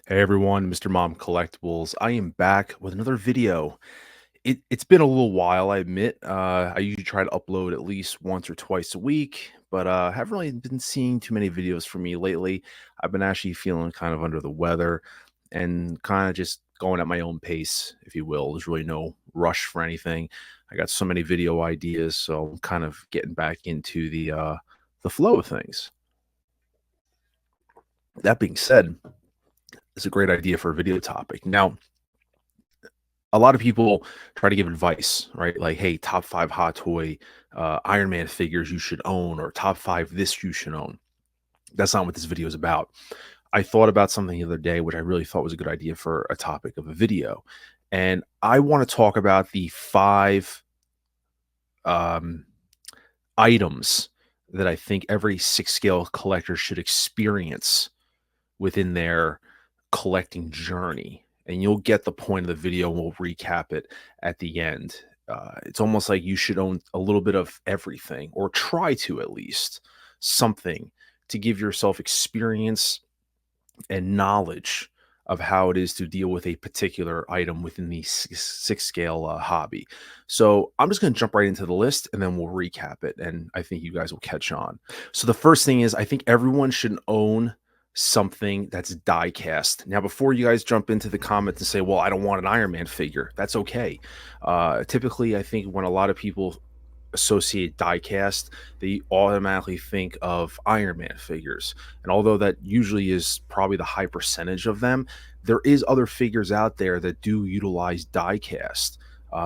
Hey everyone, Mr. Mom Collectibles. I am back with another video. It's been a little while, I admit. I usually try to upload at least once or twice a week, but haven't really been seeing too many videos from me lately. I've been actually feeling kind of under the weather and kind of just going at my own pace, if you will. There's really no rush for anything. I got so many video ideas, so I'm kind of getting back into the flow of things. That being said, it's a great idea for a video topic. Now, a lot of people try to give advice, right? Like, hey, top five hot toy Iron Man figures you should own, or top five this you should own. That's not what this video is about. I thought about something the other day, which I really thought was a good idea for a topic of a video. And I want to talk about the five um, items that I think every six scale collector should experience within their collecting journey. And you'll get the point of the video, and we'll recap it at the end. It's almost like you should own a little bit of everything, or try to at least something to give yourself experience and knowledge of how it is to deal with a particular item within the six scale hobby. So I'm just going to jump right into the list and then we'll recap it. And I think you guys will catch on. So the first thing is, I think everyone should own something that's die cast. Now, before you guys jump into the comments and say, well, I don't want an Iron Man figure, that's okay. Typically, I think when a lot of people associate diecast, they automatically think of Iron Man figures. And although that usually is probably the high percentage of them, there is other figures out there that do utilize diecast.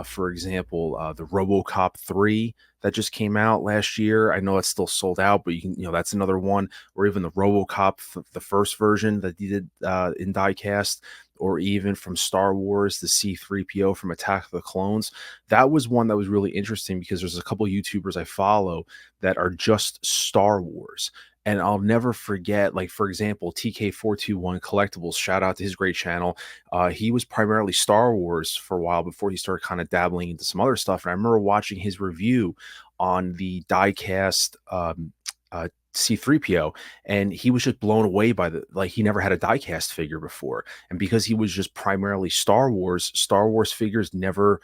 For example, the RoboCop 3 that just came out last year. I know it's still sold out, but that's another one. Or even the RoboCop, the first version that he did in diecast, or even from Star Wars, the C-3PO from Attack of the Clones. That was one that was really interesting because there's a couple of YouTubers I follow that are just Star Wars. And I'll never forget, like, for example, TK421 Collectibles, shout out to his great channel. He was primarily Star Wars for a while before he started kind of dabbling into some other stuff. And I remember watching his review on the diecast C3PO, and he was just blown away by he never had a diecast figure before. And because he was just primarily Star Wars figures never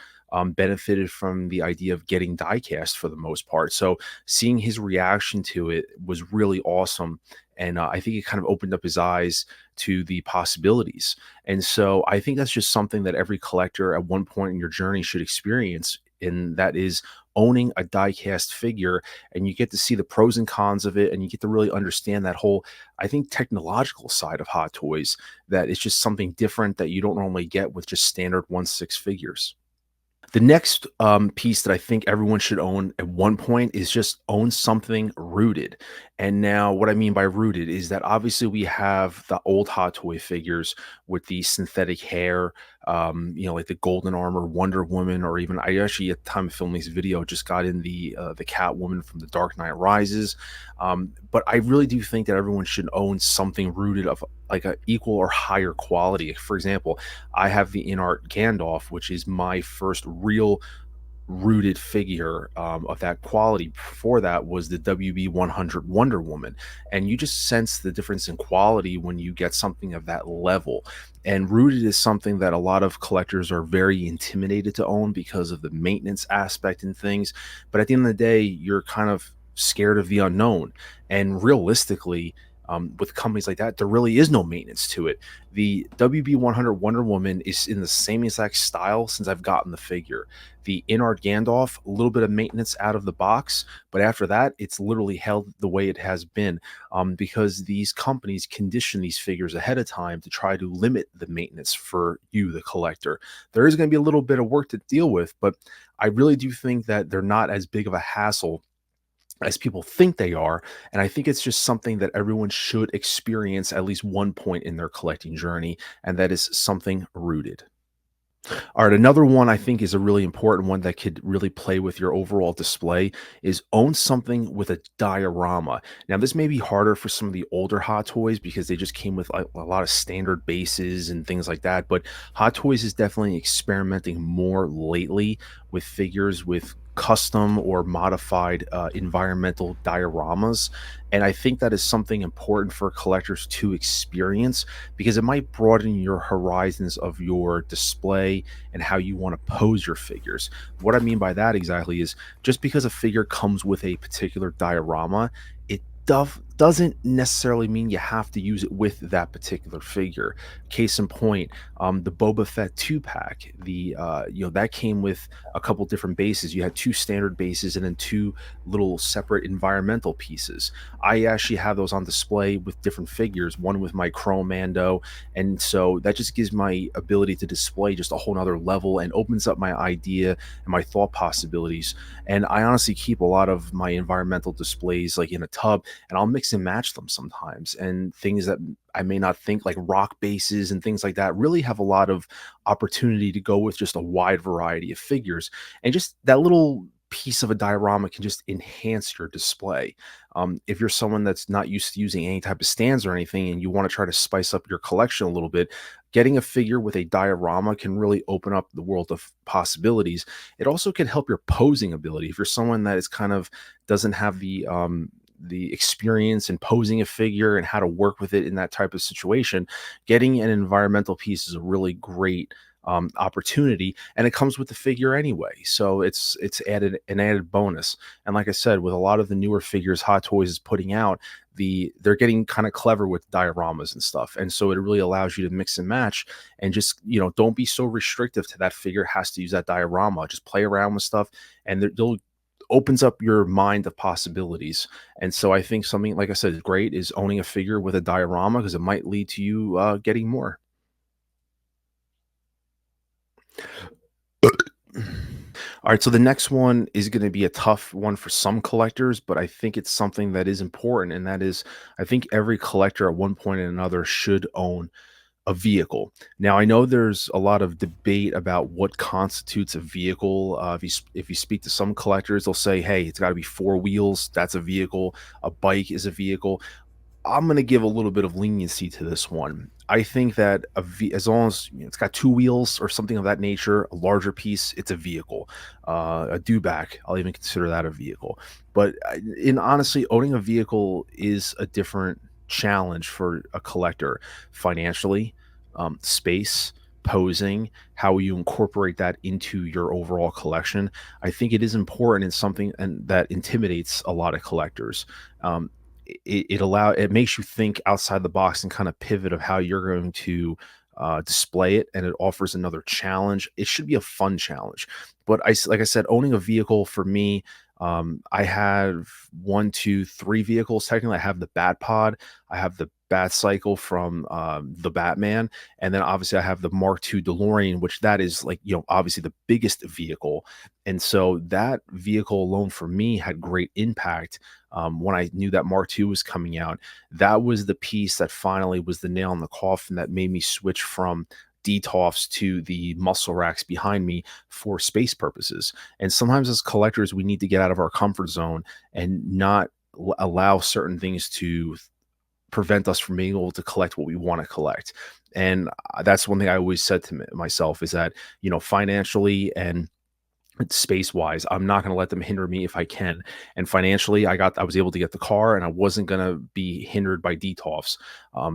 benefited from the idea of getting diecast for the most part. So seeing his reaction to it was really awesome. And I think it kind of opened up his eyes to the possibilities. And so I think that's just something that every collector at one point in your journey should experience. And that is owning a diecast figure, and you get to see the pros and cons of it, and you get to really understand that whole, I think, technological side of hot toys, that it's just something different that you don't normally get with just standard 1/6 figures. The next piece that I think everyone should own at one point is just own something rooted. And now, what I mean by rooted is that obviously we have the old Hot Toy figures with the synthetic hair, like the Golden Armor, Wonder Woman, or even I actually at the time of filming this video just got in the Catwoman from the Dark Knight Rises. But I really do think that everyone should own something rooted of like a equal or higher quality. For example, I have the InArt Gandalf, which is my first real rooted figure of that quality. Before that was the WB 100 Wonder Woman. And you just sense the difference in quality when you get something of that level. And rooted is something that a lot of collectors are very intimidated to own because of the maintenance aspect and things. But at the end of the day, you're kind of scared of the unknown. And realistically, with companies like that, there really is no maintenance to it. The WB 100 Wonder Woman is in the same exact style since I've gotten the figure. The InArt Gandalf, a little bit of maintenance out of the box, but after that, it's literally held the way it has been, because these companies condition these figures ahead of time to try to limit the maintenance for you, the collector. There is going to be a little bit of work to deal with, but I really do think that they're not as big of a hassle as people think they are. And I think it's just something that everyone should experience at least one point in their collecting journey, and that is something rooted. All right, another one I think is a really important one that could really play with your overall display is own something with a diorama. Now, this may be harder for some of the older Hot Toys because they just came with a lot of standard bases and things like that. But Hot Toys is definitely experimenting more lately with figures with custom or modified environmental dioramas. And I think that is something important for collectors to experience because it might broaden your horizons of your display and how you want to pose your figures. What I mean by that exactly is just because a figure comes with a particular diorama, it doesn't necessarily mean you have to use it with that particular figure. Case in point, the Boba Fett 2 pack, that came with a couple different bases. You had two standard bases and then two little separate environmental pieces. I actually have those on display with different figures, one with my Chrome Mando, and so that just gives my ability to display just a whole nother level and opens up my idea and my thought possibilities. And I honestly keep a lot of my environmental displays like in a tub, and I'll mix and match them sometimes. And things that I may not think, like rock bases and things like that, really have a lot of opportunity to go with just a wide variety of figures. And just that little piece of a diorama can just enhance your display. If you're someone that's not used to using any type of stands or anything and you want to try to spice up your collection a little bit, getting a figure with a diorama can really open up the world of possibilities. It also can help your posing ability. If you're someone that is kind of doesn't have the experience in posing a figure and how to work with it in that type of situation, getting an environmental piece is a really great opportunity, and it comes with the figure anyway, so it's added an added bonus. And like I said, with a lot of the newer figures Hot Toys is putting out, they're getting kind of clever with dioramas and stuff, and so it really allows you to mix and match and just don't be so restrictive to that figure has to use that diorama. Just play around with stuff, and they'll opens up your mind of possibilities. And so I think something, like I said, great is owning a figure with a diorama because it might lead to you getting more. All right, so the next one is going to be a tough one for some collectors, but I think it's something that is important, and that is, I think every collector at one point or another should own a vehicle. Now, I know there's a lot of debate about what constitutes a vehicle. If you speak to some collectors, they'll say, "Hey, it's got to be four wheels. That's a vehicle. A bike is a vehicle." I'm going to give a little bit of leniency to this one. I think that as long as it's got two wheels or something of that nature, a larger piece, it's a vehicle. A dewback, I'll even consider that a vehicle. But in honestly, owning a vehicle is a different challenge for a collector financially, space, posing, how you incorporate that into your overall collection. I think it is important and something and that intimidates a lot of collectors. Um, it makes you think outside the box and kind of pivot of how you're going to display it, and it offers another challenge. It should be a fun challenge. But like I said, owning a vehicle for me, I have one, two, three vehicles. Technically, I have the Bat Pod, I have the Bat Cycle from the Batman, and then obviously I have the Mark II DeLorean, which that is like obviously the biggest vehicle. And so that vehicle alone for me had great impact. When I knew that Mark II was coming out, that was the piece that finally was the nail in the coffin that made me switch from DTOFs to the muscle racks behind me for space purposes. And sometimes as collectors, we need to get out of our comfort zone and not allow certain things to prevent us from being able to collect what we want to collect. And that's one thing I always said to myself is that, financially and space wise, I'm not going to let them hinder me if I can. And financially, I was able to get the car, and I wasn't going to be hindered by DTOFs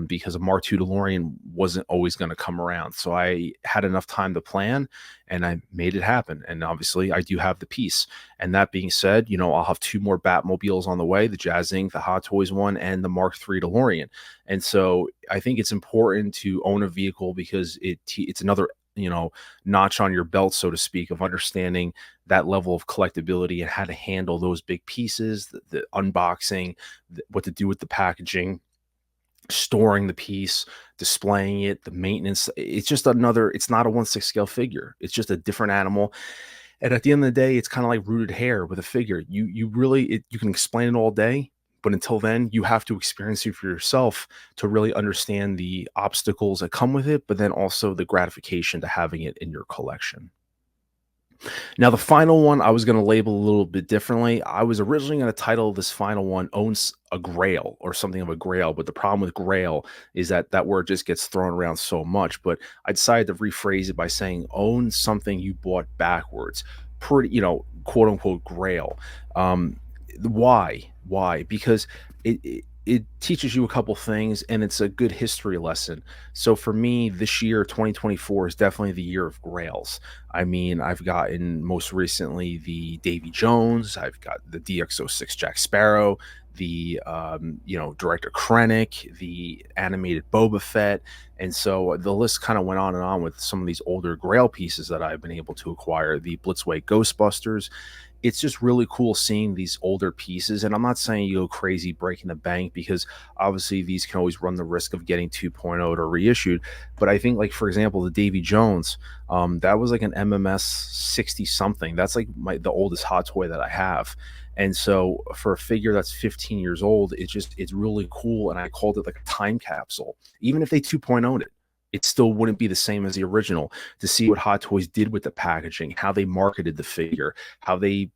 because a Mark II DeLorean wasn't always going to come around. So I had enough time to plan, and I made it happen. And obviously, I do have the piece. And that being said, I'll have two more Batmobiles on the way: the Jazz Inc., the Hot Toys one, and the Mark III DeLorean. And so I think it's important to own a vehicle because it's another notch on your belt, so to speak, of understanding that level of collectability and how to handle those big pieces, the unboxing, what to do with the packaging, storing the piece, displaying it, the maintenance. It's not a 1/6 scale figure. It's just a different animal. And at the end of the day, it's kind of like rooted hair with a figure. You can explain it all day, but until then, you have to experience it for yourself to really understand the obstacles that come with it, but then also the gratification to having it in your collection. Now, the final one I was going to label a little bit differently. I was originally going to title this final one "Owns a Grail" or something of a grail, but the problem with grail is that that word just gets thrown around so much. But I decided to rephrase it by saying "own something you bought backwards." pretty, quote unquote grail. Um, why? Because it teaches you a couple things, and it's a good history lesson. So for me, this year, 2024, is definitely the year of grails. I mean, I've gotten most recently the Davy Jones, I've got the DX06 Jack Sparrow, the director Krennic, the animated Boba Fett, and so the list kind of went on and on with some of these older Grail pieces that I've been able to acquire. The Blitzway Ghostbusters. It's just really cool seeing these older pieces. And I'm not saying you go crazy breaking the bank, because obviously these can always run the risk of getting 2.0 or reissued. But I think, like, for example, the Davy Jones, that was like an MMS 60 something. That's like the oldest hot toy that I have. And so for a figure that's 15 years old, it's really cool. And I called it like a time capsule. Even if they 2.0'd it, it still wouldn't be the same as the original. To see what Hot Toys did with the packaging, how they marketed the figure, how they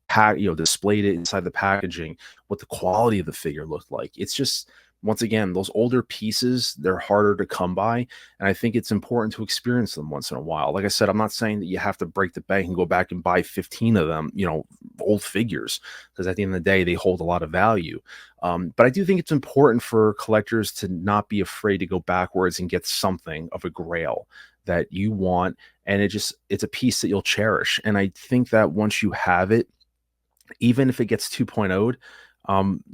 displayed it inside the packaging, what the quality of the figure looked like. It's just, once again, those older pieces, they're harder to come by, and I think it's important to experience them once in a while. Like I said, I'm not saying that you have to break the bank and go back and buy 15 of them, old figures, because at the end of the day, they hold a lot of value. But I do think it's important for collectors to not be afraid to go backwards and get something of a grail that you want, and it's a piece that you'll cherish. And I think that once you have it, even if it gets 2.0'd,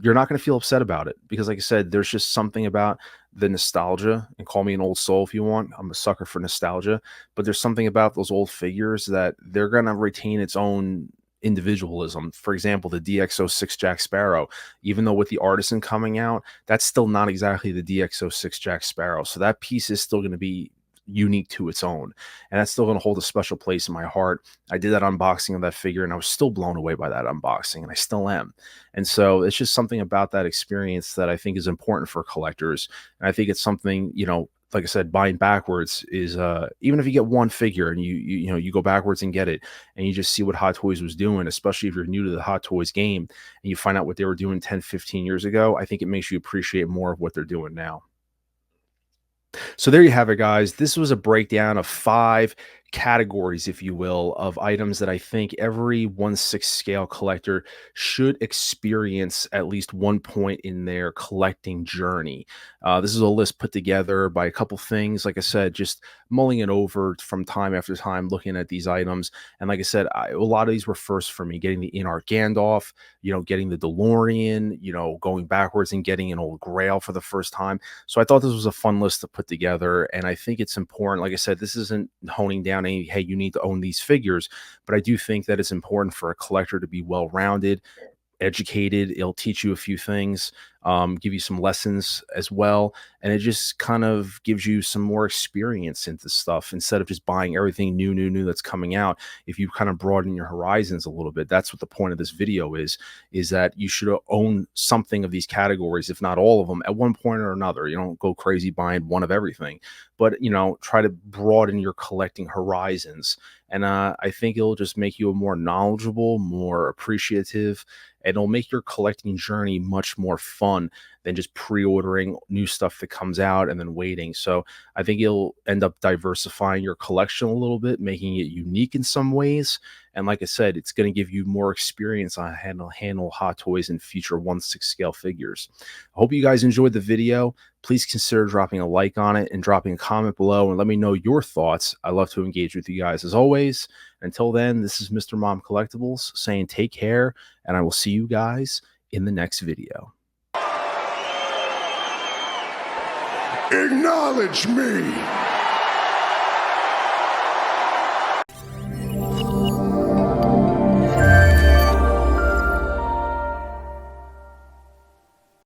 you're not going to feel upset about it, because, like I said, there's just something about the nostalgia. And call me an old soul if you want. I'm a sucker for nostalgia, but there's something about those old figures that they're going to retain its own individualism. For example, the DX06 Jack Sparrow, even though with the Artisan coming out, that's still not exactly the DX06 Jack Sparrow. So that piece is still going to be unique to its own, and that's still going to hold a special place in my heart. I did that unboxing of that figure, and I was still blown away by that unboxing, and I still am. And so it's just something about that experience that I think is important for collectors. And I think it's something, like I said, buying backwards is, even if you get one figure and you go backwards and get it, and you just see what Hot Toys was doing, especially if you're new to the Hot Toys game and you find out what they were doing 10-15 years ago, I think it makes you appreciate more of what they're doing now. So there you have it, guys. This was a breakdown of 5 categories, if you will, of items that I think every 1/6 scale collector should experience at least one point in their collecting journey. This is a list put together by a couple things. Like I said, just mulling it over from time after time, looking at these items. And like I said, a lot of these were first for me. Getting the In-Art Gandalf, getting the DeLorean, going backwards and getting an old Grail for the first time. So I thought this was a fun list to put together, and I think it's important. Like I said, this isn't honing down any, hey, you need to own these figures, but I do think that it's important for a collector to be well-rounded, educated. It'll teach you a few things, give you some lessons as well, and it just kind of gives you some more experience into stuff instead of just buying everything new that's coming out. If you kind of broaden your horizons a little bit, that's what the point of this video is that you should own something of these categories, if not all of them, at one point or another. You don't go crazy buying one of everything, but try to broaden your collecting horizons. And I think it'll just make you a more knowledgeable, more appreciative, and it'll make your collecting journey much more fun than just pre-ordering new stuff that comes out and then waiting. So I think you'll end up diversifying your collection a little bit, making it unique in some ways. And like I said, it's going to give you more experience on how to handle Hot Toys and future 1/6 scale figures. I hope you guys enjoyed the video. Please consider dropping a like on it and dropping a comment below and let me know your thoughts. I love to engage with you guys as always. Until then, this is Mr. Mom Collectibles saying take care, and I will see you guys in the next video. Acknowledge me!